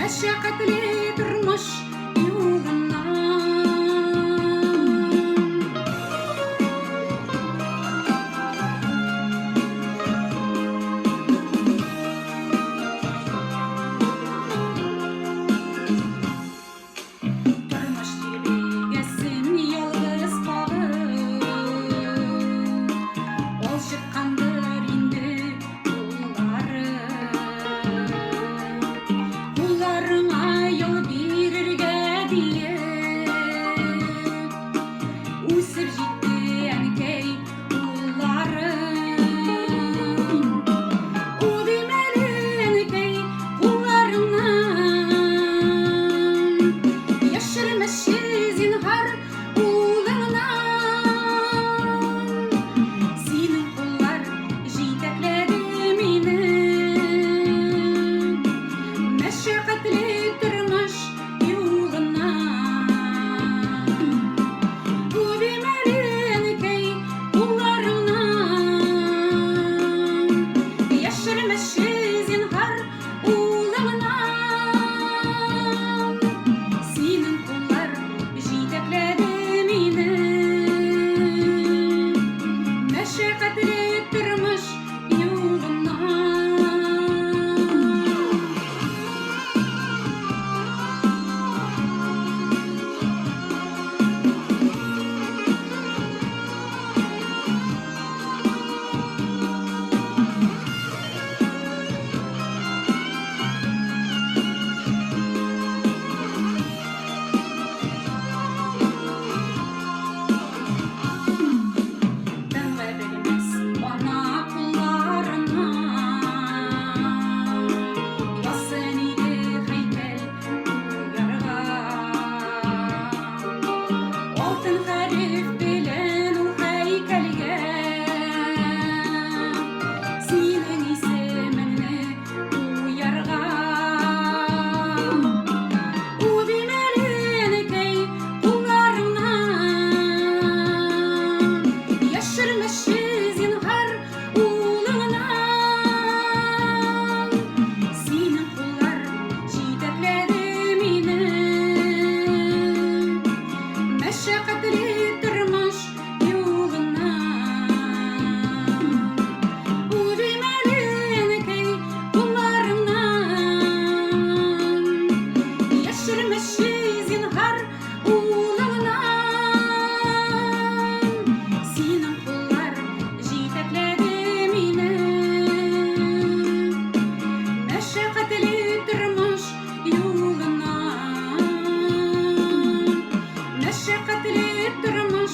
meşakkatli durmuş yoluna. Durmuş diligesin yalnız kalıp, ol çıkkandır indi kulları. Kullarına yol birirge diye usur ciddi enkey kulları. O demeli enkey kullarına yaşırmış zinhar ulağına. Senin kullar jitekledi meni, meşakkatli durmuş yoluna. Bu demeli enkey kullarına yaşırmış zinhar ulağına. Senin kullar jitekledi meni, meşakkatli durmuş yoluna. Ben verilmez bana kullarına, yasın idi heykel uyarga. Altın harif bilen o heykelge, senin isimini uyarga. O demeli enkey kullarına yaşırmış zinhar ulağına. Senin kullar jitekledi meni, meşakkatli durmuş yoluna. O demeli enkey kullarına yaşırmış zinhar ulağına. Senin kullar jitekledi meni, meşakkatli durmuş yoluna. Meşakkatli durmuş